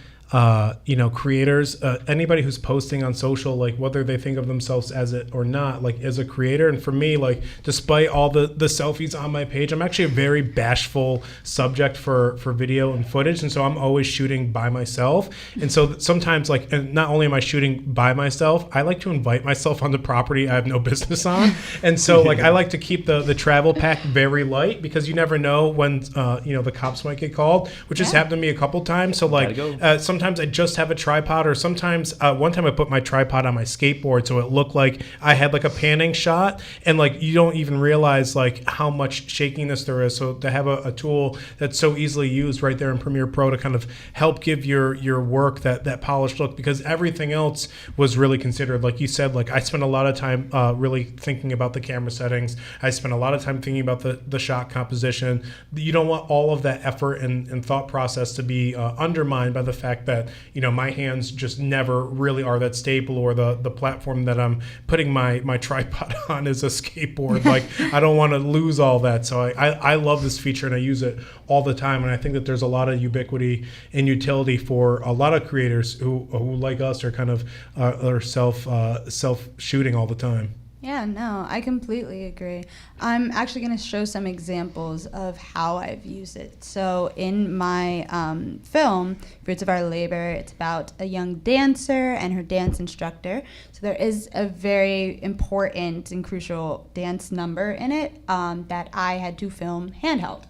A: creators, anybody who's posting on social, whether they think of themselves as it or not, as a creator. And for me, despite all the selfies on my page, I'm actually a very bashful subject for video and footage. And so I'm always shooting by myself. And so sometimes and not only am I shooting by myself, I like to invite myself on the property I have no business on. And so I like to keep the travel pack very light, because you never know when, the cops might get called, which has happened to me a couple times. So sometimes sometimes I just have a tripod, or sometimes one time I put my tripod on my skateboard so it looked like I had like a panning shot, and like you don't even realize like how much shakiness there is. So to have a tool that's so easily used right there in Premiere Pro to kind of help give your work that polished look, because everything else was really considered. Like you said, like I spent a lot of time really thinking about the camera settings. I spent a lot of time thinking about the shot composition. You don't want all of that effort and thought process to be undermined by the fact that, you know, my hands just never really are that stable, or the platform that I'm putting my tripod on is a skateboard. Like I don't want to lose all that. So I love this feature and I use it all the time. And I think that there's a lot of ubiquity and utility for a lot of creators who like us are kind of are self shooting all the time.
D: Yeah, no, I completely agree. I'm actually going to show some examples of how I've used it. So in my film, Fruits of Our Labor, it's about a young dancer and her dance instructor. So there is a very important and crucial dance number in it that I had to film handheld.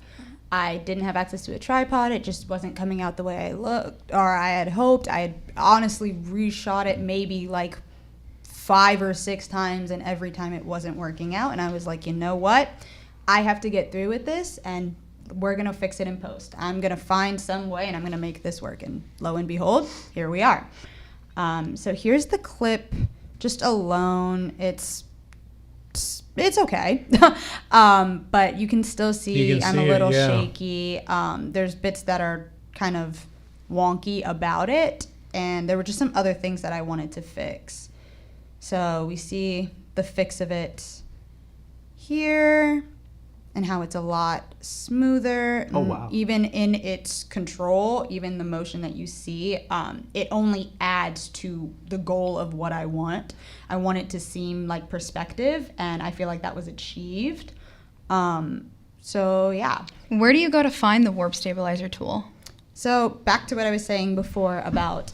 D: I didn't have access to a tripod. It just wasn't coming out the way I looked or I had hoped. I had honestly reshot it maybe like 5 or 6 times, and every time it wasn't working out. And I was like, you know what? I have to get through with this, and we're going to fix it in post. I'm going to find some way, and I'm going to make this work. And lo and behold, here we are. So here's the clip just alone. It's okay. But you can still see I'm a little shaky. There's bits that are kind of wonky about it, and there were just some other things that I wanted to fix. So we see the fix of it here and how it's a lot smoother.
C: Oh, wow.
D: Even in its control, even the motion that you see, it only adds to the goal of what I want. I want it to seem like perspective, and I feel like that was achieved. So, yeah.
B: Where do you go to find the warp stabilizer tool?
D: So back to what I was saying before about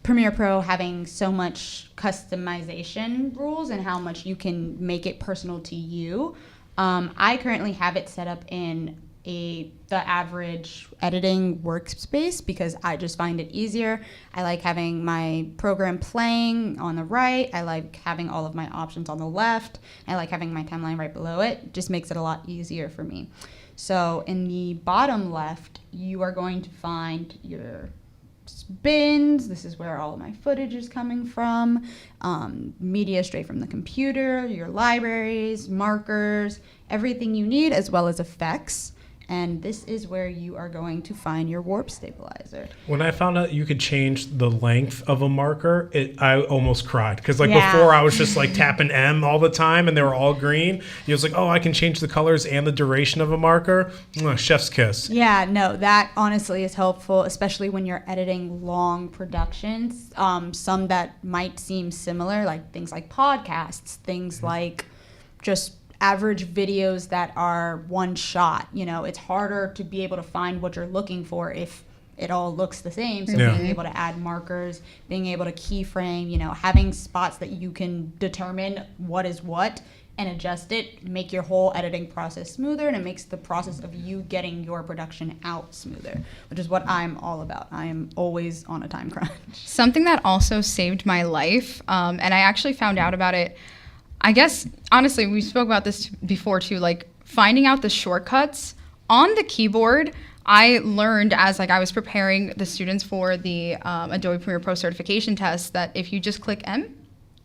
D: Premiere Pro having so much customization rules and how much you can make it personal to you. I currently have it set up in the average editing workspace because I just find it easier. I like having my program playing on the right. I like having all of my options on the left. I like having my timeline right below it. It just makes it a lot easier for me. So in the bottom left, you are going to find your bins. This is where all of my footage is coming from. Media straight from the computer, your libraries, markers, everything you need, as well as effects. And this is where you are going to find your warp stabilizer.
A: When I found out you could change the length of a marker, I almost cried. Because before I was just like tapping M all the time and they were all green. It was like, oh, I can change the colors and the duration of a marker. Chef's kiss.
D: Yeah, no, that honestly is helpful, especially when you're editing long productions. Some that might seem similar, like things like podcasts, things like just average videos that are one shot. You know, it's harder to be able to find what you're looking for if it all looks the same. So being able to add markers, being able to keyframe, you know, having spots that you can determine what is what and adjust it, make your whole editing process smoother, and it makes the process of you getting your production out smoother, which is what I'm all about. I am always on a time crunch.
B: Something that also saved my life, and I actually found out about it, I guess, honestly, we spoke about this before too, like finding out the shortcuts on the keyboard. I learned as I was preparing the students for the Adobe Premiere Pro certification test that if you just click M,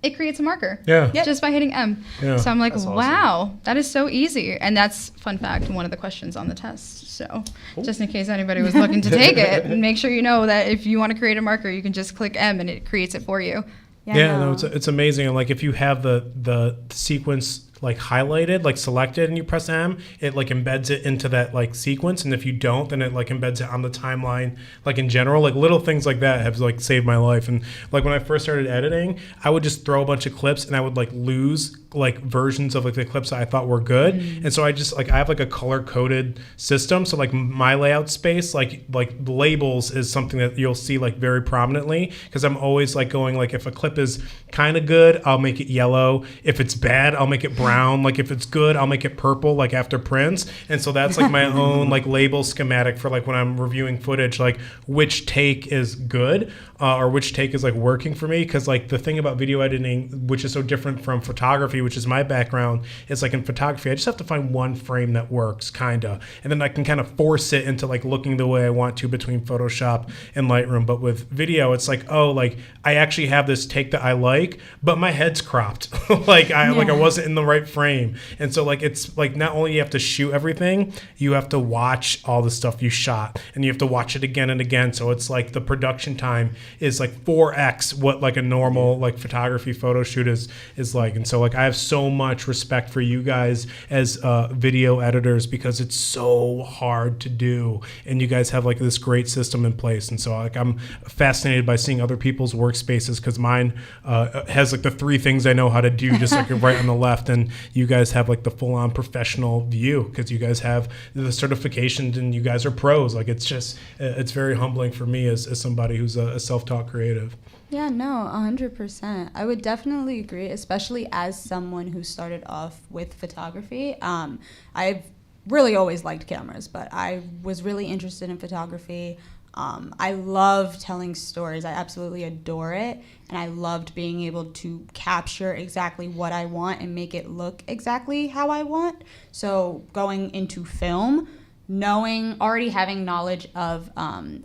B: it creates a marker.
A: Yeah.
B: Just by hitting M.
A: Yeah.
B: So I'm like,
C: That's awesome.
B: Wow, that is so easy. And that's, fun fact, one of the questions on the test. So just in case anybody was looking to take it, make sure you know that if you want to create a marker, you can just click M and it creates it for you.
A: Yeah, no, it's amazing. And like if you have the sequence like highlighted, like selected, and you press M, it like embeds it into that like sequence. And if you don't, then it like embeds it on the timeline, like in general. Like little things like that have like saved my life. And like when I first started editing, I would just throw a bunch of clips and I would like lose like versions of like the clips that I thought were good. And so I just like I have like a color coded system. So like my layout space, like labels is something that you'll see like very prominently, because I'm always like going like if a clip is kind of good, I'll make it yellow. If it's bad, I'll make it brown. brown. Like if it's good, I'll make it purple, like after Prince. And so that's like my own like label schematic for like when I'm reviewing footage, like which take is good or which take is like working for me. Because like the thing about video editing, which is so different from photography, which is my background, is like in photography, I just have to find one frame that works, kind of. And then I can kind of force it into like looking the way I want to between Photoshop and Lightroom. But with video, it's like, oh, like I actually have this take that I like, but my head's cropped. like I wasn't in the right frame. And so like it's like not only you have to shoot everything, you have to watch all the stuff you shot, and you have to watch it again and again. So it's like the production time is like 4x what like a normal like photography photo shoot is like. And so like I have so much respect for you guys as video editors, because it's so hard to do, and you guys have like this great system in place. And so like I'm fascinated by seeing other people's workspaces, because mine has like the 3 things I know how to do, just like right on the left, and you guys have like the full-on professional view because you guys have the certifications and you guys are pros. Like it's just it's very humbling for me as somebody who's a self-taught creative.
D: Yeah, no, 100%. I would definitely agree, especially as someone who started off with photography. I've really always liked cameras, but I was really interested in photography. I love telling stories. I absolutely adore it. And I loved being able to capture exactly what I want and make it look exactly how I want. So going into film, already having knowledge of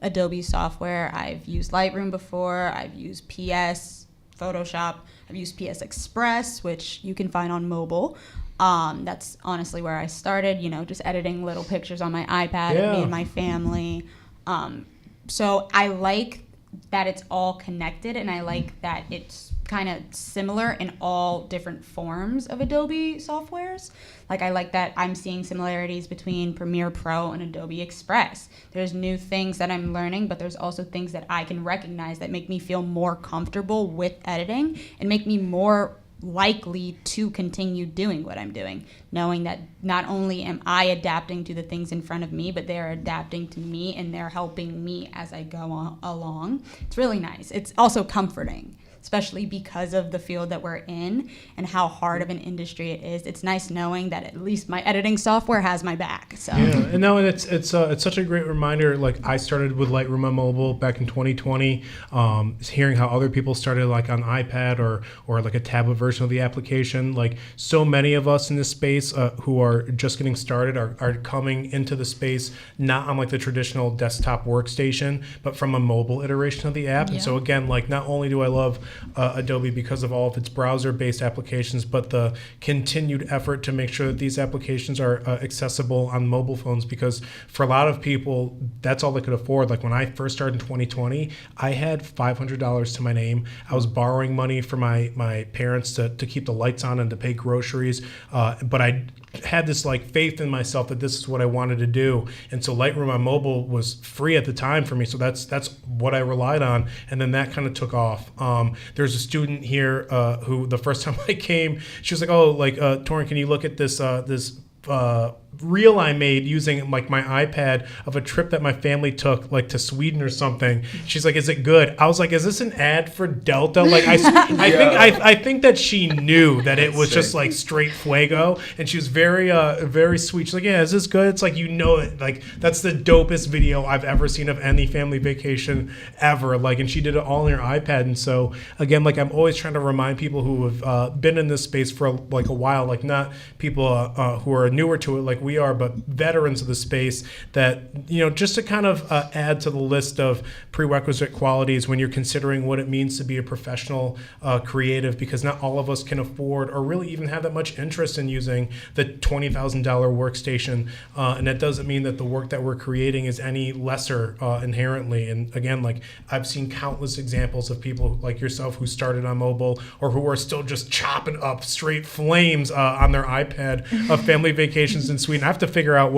D: Adobe software. I've used Lightroom before. I've used PS, Photoshop. I've used PS Express, which you can find on mobile. That's honestly where I started, just editing little pictures on my iPad of me and my family. So I like that it's all connected, and I like that it's kind of similar in all different forms of Adobe softwares. Like I like that I'm seeing similarities between Premiere Pro and Adobe Express. There's new things that I'm learning, but there's also things that I can recognize that make me feel more comfortable with editing and make me more likely to continue doing what I'm doing, knowing that not only am I adapting to the things in front of me, but they're adapting to me and they're helping me as I go along. It's really nice. It's also comforting, especially because of the field that we're in and how hard of an industry it is. It's nice knowing that at least my editing software has my back. So
A: and it's such a great reminder. Like I started with Lightroom on mobile back in 2020. Hearing how other people started like on iPad or like a tablet version of the application. Like so many of us in this space who are just getting started are coming into the space not on like the traditional desktop workstation, but from a mobile iteration of the app. And so again, like not only do I love Adobe because of all of its browser-based applications, but the continued effort to make sure that these applications are accessible on mobile phones, because for a lot of people, that's all they could afford. Like when I first started in 2020, I had $500 to my name. I was borrowing money from my parents to keep the lights on and to pay groceries, but I had this like faith in myself that this is what I wanted to do. And so Lightroom on mobile was free at the time for me. So that's what I relied on. And then that kind of took off. There's a student here who the first time I came, she was like, oh, like, Torin, can you look at this reel I made using like my iPad of a trip that my family took like to Sweden or something. She's like, is it good? I was like, is this an ad for Delta? Like I think that she knew that it was just like straight fuego, and she was very very sweet. She's like, yeah, is this good? It's like, it, like that's the dopest video I've ever seen of any family vacation ever. Like, and she did it all on her iPad. And so again, like I'm always trying to remind people who have been in this space for like a while, like not people who are newer to it like we are, but veterans of the space, that just to kind of add to the list of prerequisite qualities when you're considering what it means to be a professional creative, because not all of us can afford or really even have that much interest in using the $20,000 workstation, and that doesn't mean that the work that we're creating is any lesser inherently. And again, like I've seen countless examples of people like yourself who started on mobile or who are still just chopping up straight flames on their iPad of family vacations in Sweden. sweet. And I have to figure out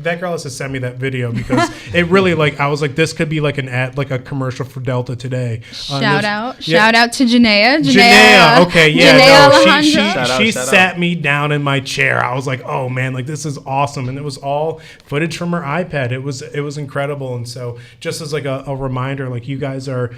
A: that girl has to send me that video because it really I was like, this could be like an ad, like a commercial for Delta today.
B: Shout out to Janaea.
A: Okay, yeah.
B: Janaea Alejandro.
A: She sat me down in my chair. I was like, oh man, like this is awesome. And it was all footage from her iPad. It was incredible. And so just as like a reminder, like you guys are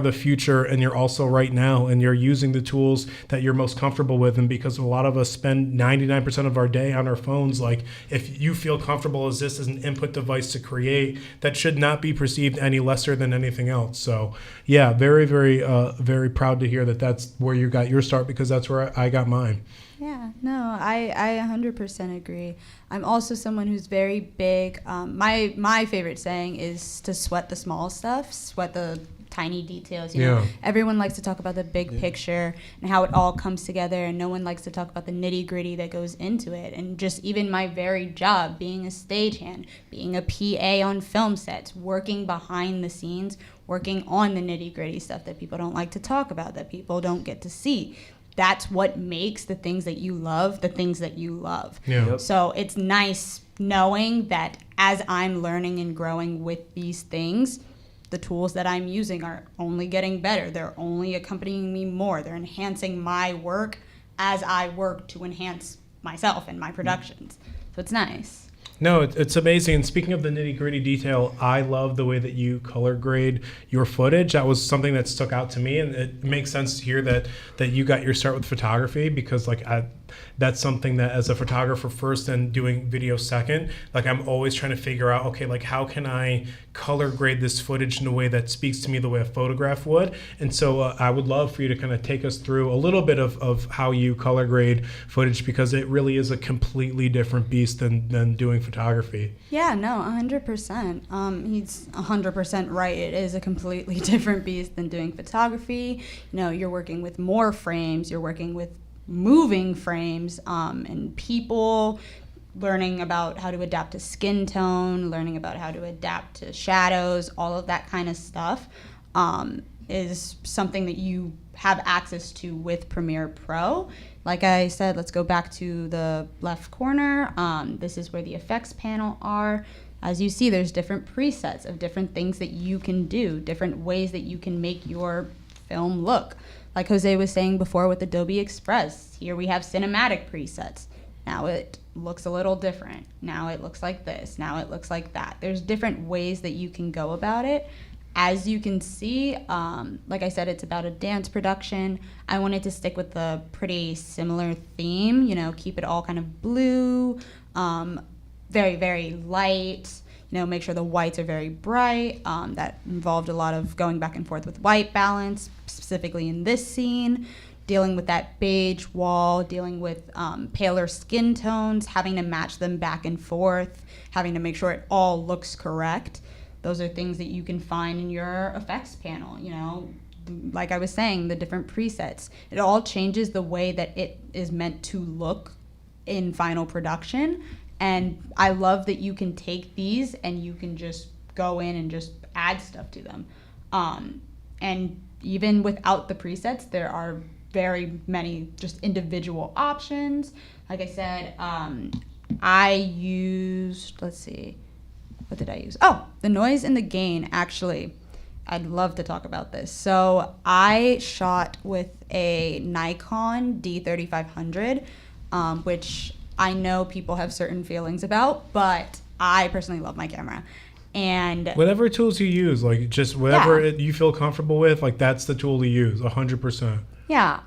A: the future, and you're also right now, and you're using the tools that you're most comfortable with. And because a lot of us spend 99% of our day on our phones, like if you feel comfortable as this as an input device to create, that should not be perceived any lesser than anything else. So yeah, very, very, very proud to hear that that's where you got your start, because that's where I got mine.
D: Yeah, no, I 100% agree. I'm also someone who's very big. My favorite saying is to sweat the small stuff, sweat the tiny details. You know, everyone likes to talk about the big picture and how it all comes together, and no one likes to talk about the nitty gritty that goes into it. And just even my very job, being a stagehand, being a PA on film sets, working behind the scenes, working on the nitty gritty stuff that people don't like to talk about, that people don't get to see. That's what makes the things that you love the things that you love. Yeah. Yep. So it's nice knowing that as I'm learning and growing with these things, the tools that I'm using are only getting better. They're only accompanying me more. They're enhancing my work as I work to enhance myself and my productions. So it's nice.
A: No, it's amazing. And speaking of the nitty-gritty detail, I love the way that you color grade your footage. That was something that stuck out to me, and it makes sense to hear that you got your start with photography, because that's something that as a photographer first and doing video second, like I'm always trying to figure out, okay, like how can I color grade this footage in a way that speaks to me the way a photograph would. And so I would love for you to kind of take us through a little bit of how you color grade footage, because it really is a completely different beast than doing photography.
D: Yeah, no, 100%. He's 100% right. It is a completely different beast than doing photography. You know, you're working with more frames, you're working with moving frames, and people, learning about how to adapt to skin tone, learning about how to adapt to shadows, all of that kind of stuff is something that you have access to with Premiere Pro. Like I said, let's go back to the left corner. This is where the effects panel are. As you see, there's different presets of different things that you can do, different ways that you can make your film look. Like Jose was saying before with Adobe Express, here we have cinematic presets. Now it looks a little different. Now it looks like this. Now it looks like that. There's different ways that you can go about it. As you can see, like I said, it's about a dance production. I wanted to stick with a pretty similar theme, you know, keep it all kind of blue, very, very light. You know, make sure the whites are very bright. That involved a lot of going back and forth with white balance, specifically in this scene, dealing with that beige wall, dealing with paler skin tones, having to match them back and forth, having to make sure it all looks correct. Those are things that you can find in your effects panel, you know. Like I was saying, the different presets. It all changes the way that it is meant to look in final production. And I love that you can take these and you can just go in and just add stuff to them. And even without the presets, there are very many just individual options. Like I said, I used, let's see, what did I use? Oh, the noise and the gain, actually. I'd love to talk about this. So I shot with a Nikon D3500, which I know people have certain feelings about, but I personally love my camera. And
A: whatever tools you use, like just whatever you feel comfortable with, like that's the tool to use, 100%.
D: Yeah,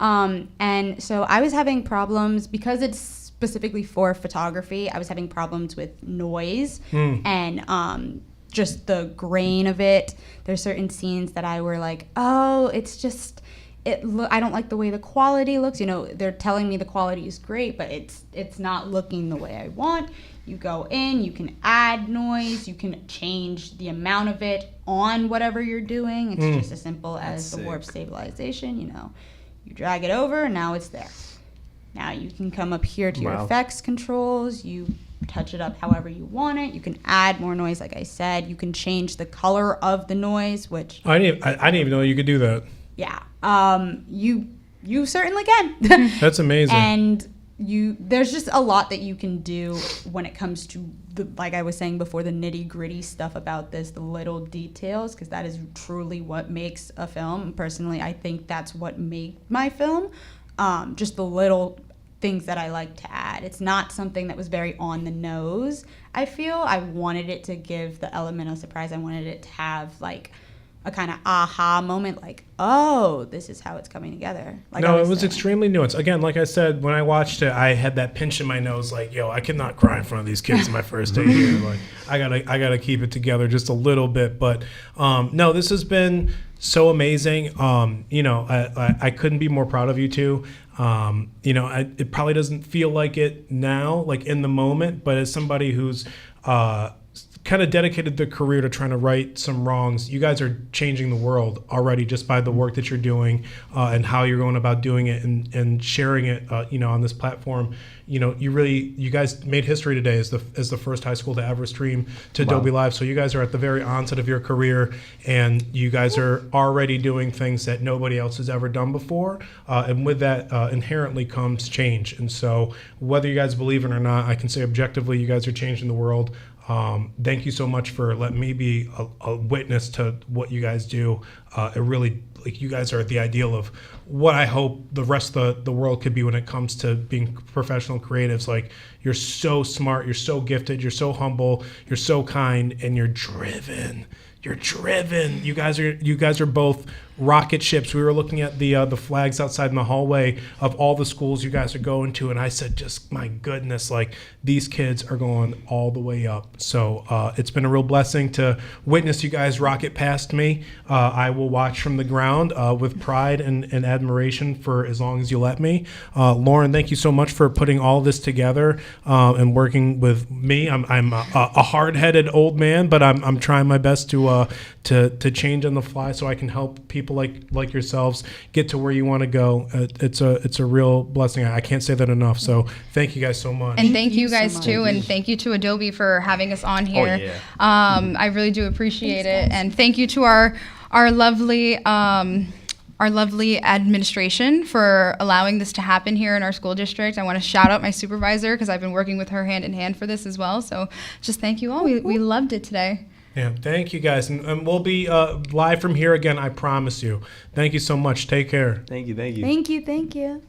D: and so I was having problems because it's specifically for photography. I was having problems with noise and just the grain of it. There's certain scenes that I were like, oh, it's just I don't like the way the quality looks. You know, they're telling me the quality is great, but it's not looking the way I want. You go in, you can add noise, you can change the amount of it on whatever you're doing. It's just as simple as the warp stabilization. You know, you drag it over, and now it's there. Now you can come up here to your effects controls. You touch it up however you want it. You can add more noise, like I said. You can change the color of the noise, which
A: I didn't even know you could do that.
D: Yeah, you certainly can.
A: That's amazing.
D: And there's just a lot that you can do when it comes to like I was saying before, the nitty gritty stuff about this, the little details, because that is truly what makes a film. Personally, I think that's what made my film. Just the little things that I like to add. It's not something that was very on the nose. I feel I wanted it to give the element of surprise. I wanted it to have like a kind of aha moment, like, oh, this is how it's coming together. Like
A: no, it was extremely nuanced. Again, like I said, when I watched it, I had that pinch in my nose, like, yo, I cannot cry in front of these kids my first day here. Like, I gotta keep it together just a little bit. But no, this has been so amazing. I couldn't be more proud of you two. It probably doesn't feel like it now, like in the moment, but as somebody who's kind of dedicated their career to trying to right some wrongs, you guys are changing the world already just by the work that you're doing and how you're going about doing it and sharing it, on this platform. You guys made history today as the first high school to ever stream to Adobe Live. So you guys are at the very onset of your career, and you guys are already doing things that nobody else has ever done before. And with that inherently comes change. And so whether you guys believe it or not, I can say objectively, you guys are changing the world. Thank you so much for letting me be a witness to what you guys do. It really, like, you guys are the ideal of what I hope the rest of the world could be when it comes to being professional creatives. Like, you're so smart, you're so gifted, you're so humble, you're so kind, and you're driven. You're driven. You guys are both rocket ships. We were looking at the flags outside in the hallway of all the schools you guys are going to, and I said, just my goodness, like, these kids are going all the way up. So it's been a real blessing to witness you guys rocket past me. I will watch from the ground with pride and admiration for as long as you let me. Lauren, thank you so much for putting all this together and working with me. I'm a hard-headed old man, but I'm trying my best to change on the fly so I can help people like yourselves get to where you want to go. It's a real blessing. I can't say that enough. So thank you guys so much.
B: And thank you guys too, and thank you to Adobe for having us on here.
C: Oh, yeah.
B: I really do appreciate it, and thank you to our lovely administration for allowing this to happen here in our school district. I want to shout out my supervisor because I've been working with her hand in hand for this as well. So just thank you all. We loved it today.
A: Yeah, thank you guys. And we'll be live from here again, I promise you. Thank you so much. Take care.
C: Thank you.
D: Thank you.